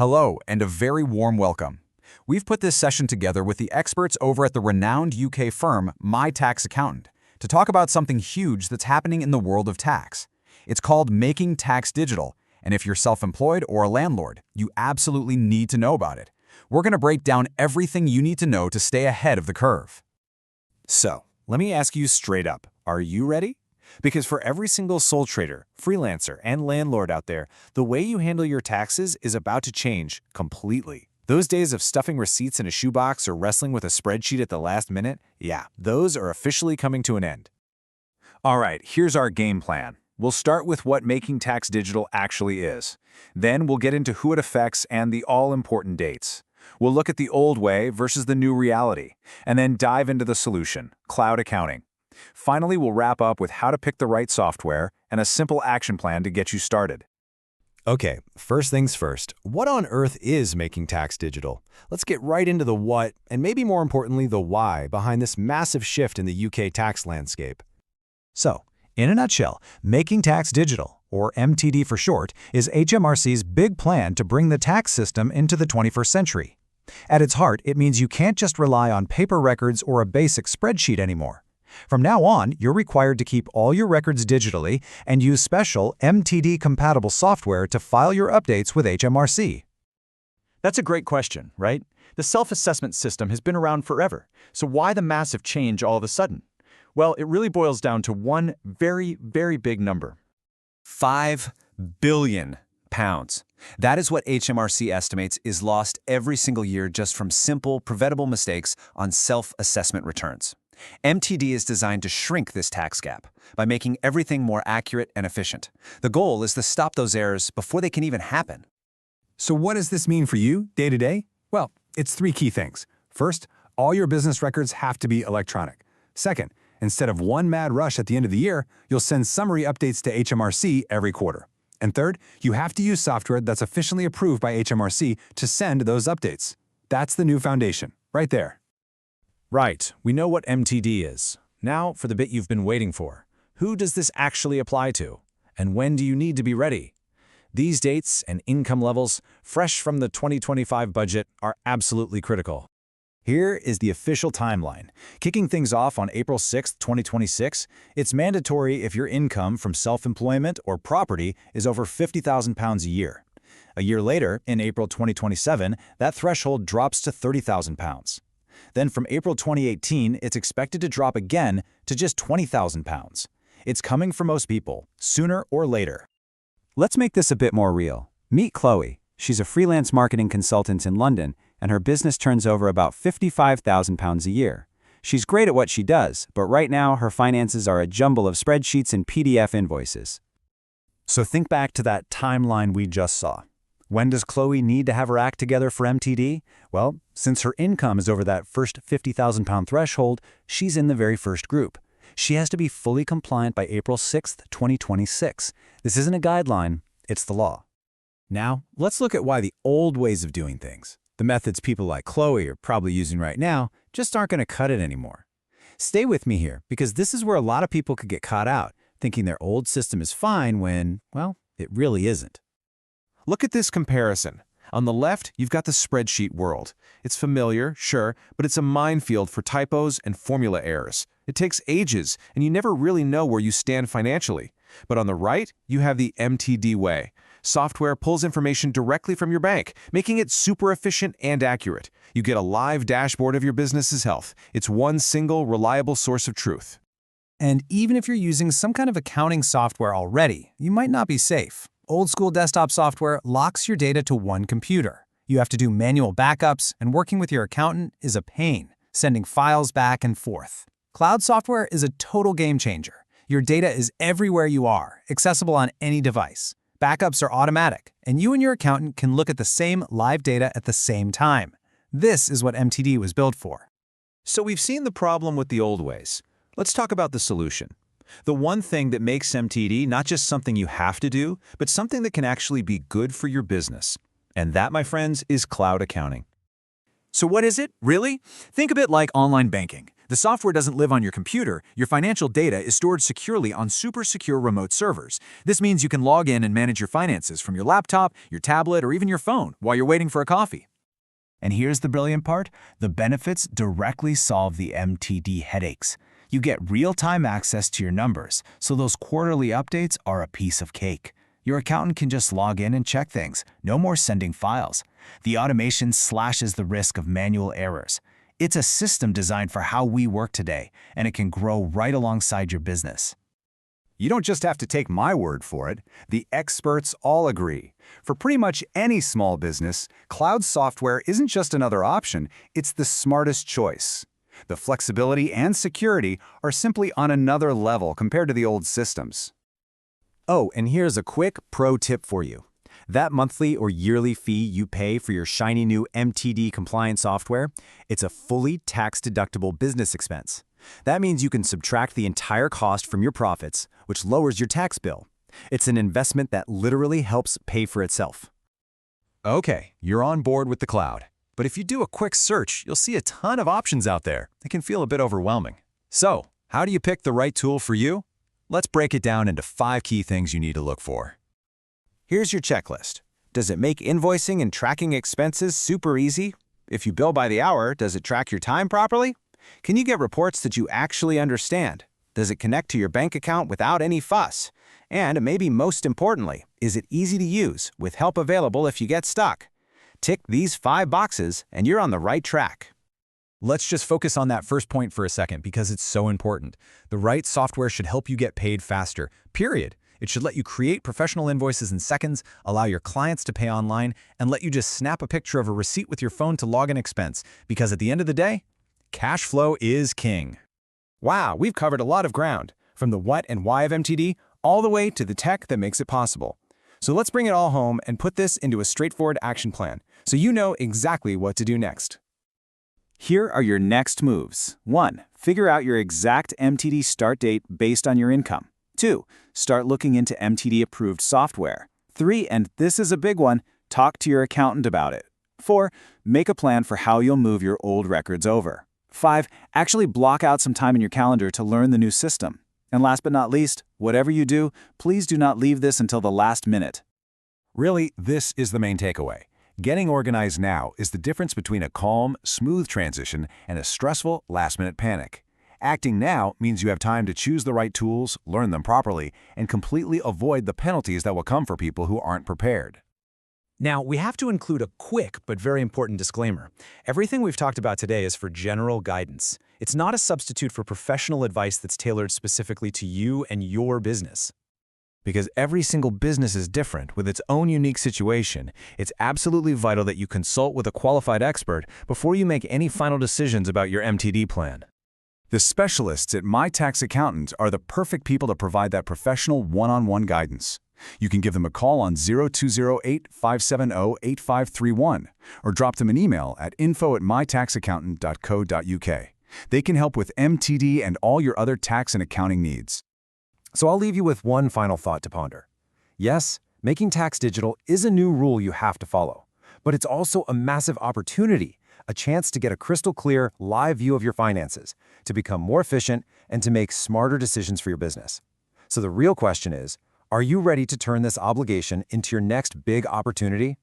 Hello, and a very warm welcome. We've put this session together with the experts over at the renowned UK firm My Tax Accountant to talk about something huge that's happening in the world of tax. It's called Making Tax Digital, and if you're self-employed or a landlord, you absolutely need to know about it. We're going to break down everything you need to know to stay ahead of the curve. So, let me ask you straight up, are you ready? Because for every single sole trader, freelancer, and landlord out there, the way you handle your taxes is about to change completely. Those days of stuffing receipts in a shoebox or wrestling with a spreadsheet at the last minute, yeah, those are officially coming to an end. All right, here's our game plan. We'll start with what Making Tax Digital actually is. Then we'll get into who it affects and the all-important dates. We'll look at the old way versus the new reality, and then dive into the solution, cloud accounting. Finally, we'll wrap up with how to pick the right software and a simple action plan to get you started. Okay, first things first, what on earth is Making Tax Digital? Let's get right into the what, and maybe more importantly, the why behind this massive shift in the UK tax landscape. So, in a nutshell, Making Tax Digital, or MTD for short, is HMRC's big plan to bring the tax system into the 21st century. At its heart, it means you can't just rely on paper records or a basic spreadsheet anymore. From now on, you're required to keep all your records digitally and use special MTD-compatible software to file your updates with HMRC. That's a great question, right? The self-assessment system has been around forever, so why the massive change all of a sudden? Well, it really boils down to one very, very big number. £5 billion. That is what HMRC estimates is lost every single year just from simple, preventable mistakes on self-assessment returns. MTD is designed to shrink this tax gap by making everything more accurate and efficient. The goal is to stop those errors before they can even happen. So what does this mean for you day to day? Well, it's three key things. First, all your business records have to be electronic. Second, instead of one mad rush at the end of the year, you'll send summary updates to HMRC every quarter. And third, you have to use software that's officially approved by HMRC to send those updates. That's the new foundation, right there. Right, we know what MTD is. Now for the bit you've been waiting for. Who does this actually apply to? And when do you need to be ready? These dates and income levels, fresh from the 2025 budget, are absolutely critical. Here is the official timeline. Kicking things off on April 6, 2026, it's mandatory if your income from self-employment or property is over £50,000 a year. A year later, in April 2027, that threshold drops to £30,000. Then from April 2018, it's expected to drop again to just £20,000. It's coming for most people, sooner or later. Let's make this a bit more real. Meet Chloe. She's a freelance marketing consultant in London, and her business turns over about £55,000 a year. She's great at what she does, but right now her finances are a jumble of spreadsheets and PDF invoices. So think back to that timeline we just saw. When does Chloe need to have her act together for MTD? Well, since her income is over that first £50,000 threshold, she's in the very first group. She has to be fully compliant by April 6, 2026. This isn't a guideline, it's the law. Now, let's look at why the old ways of doing things, the methods people like Chloe are probably using right now, just aren't going to cut it anymore. Stay with me here, because this is where a lot of people could get caught out, thinking their old system is fine when, well, it really isn't. Look at this comparison. On the left, you've got the spreadsheet world. It's familiar, sure, but it's a minefield for typos and formula errors. It takes ages, and you never really know where you stand financially. But on the right, you have the MTD way. Software pulls information directly from your bank, making it super efficient and accurate. You get a live dashboard of your business's health. It's one single, reliable source of truth. And even if you're using some kind of accounting software already, you might not be safe. Old-school desktop software locks your data to one computer. You have to do manual backups, and working with your accountant is a pain, sending files back and forth. Cloud software is a total game changer. Your data is everywhere you are, accessible on any device. Backups are automatic, and you and your accountant can look at the same live data at the same time. This is what MTD was built for. So we've seen the problem with the old ways. Let's talk about the solution. The one thing that makes MTD not just something you have to do, but something that can actually be good for your business. And that, my friends, is cloud accounting. So what is it, really? Think of it like online banking. The software doesn't live on your computer. Your financial data is stored securely on super secure remote servers. This means you can log in and manage your finances from your laptop, your tablet, or even your phone while you're waiting for a coffee. And here's the brilliant part. The benefits directly solve the MTD headaches. You get real-time access to your numbers, so those quarterly updates are a piece of cake. Your accountant can just log in and check things. No more sending files. The automation slashes the risk of manual errors. It's a system designed for how we work today, and it can grow right alongside your business. You don't just have to take my word for it. The experts all agree. For pretty much any small business, cloud software isn't just another option, it's the smartest choice. The flexibility and security are simply on another level compared to the old systems. Oh, and here's a quick pro tip for you. That monthly or yearly fee you pay for your shiny new MTD compliant software, it's a fully tax-deductible business expense. That means you can subtract the entire cost from your profits, which lowers your tax bill. It's an investment that literally helps pay for itself. Okay, you're on board with the cloud. But if you do a quick search, you'll see a ton of options out there. It can feel a bit overwhelming. So, how do you pick the right tool for you? Let's break it down into 5 key things you need to look for. Here's your checklist. Does it make invoicing and tracking expenses super easy? If you bill by the hour, does it track your time properly? Can you get reports that you actually understand? Does it connect to your bank account without any fuss? And maybe most importantly, is it easy to use with help available if you get stuck? Tick these 5 boxes and you're on the right track. Let's just focus on that first point for a second because it's so important. The right software should help you get paid faster, period. It should let you create professional invoices in seconds, allow your clients to pay online, and let you just snap a picture of a receipt with your phone to log an expense. Because at the end of the day, cash flow is king. Wow, we've covered a lot of ground, from the what and why of MTD all the way to the tech that makes it possible. So let's bring it all home and put this into a straightforward action plan, so you know exactly what to do next. Here are your next moves. 1. Figure out your exact MTD start date based on your income. 2. Start looking into MTD-approved software. 3. And this is a big one, talk to your accountant about it. 4. Make a plan for how you'll move your old records over. 5. Actually block out some time in your calendar to learn the new system. And last but not least, whatever you do, please do not leave this until the last minute. Really, this is the main takeaway. Getting organized now is the difference between a calm, smooth transition and a stressful, last-minute panic. Acting now means you have time to choose the right tools, learn them properly, and completely avoid the penalties that will come for people who aren't prepared. Now, we have to include a quick but very important disclaimer. Everything we've talked about today is for general guidance. It's not a substitute for professional advice that's tailored specifically to you and your business. Because every single business is different with its own unique situation, it's absolutely vital that you consult with a qualified expert before you make any final decisions about your MTD plan. The specialists at My Tax Accountant are the perfect people to provide that professional one-on-one guidance. You can give them a call on 0208-570-8531 or drop them an email at info@mytaxaccountant.co.uk. They can help with MTD and all your other tax and accounting needs. So I'll leave you with one final thought to ponder. Yes, making tax digital is a new rule you have to follow, but it's also a massive opportunity, a chance to get a crystal clear, live view of your finances, to become more efficient, and to make smarter decisions for your business. So the real question is, are you ready to turn this obligation into your next big opportunity?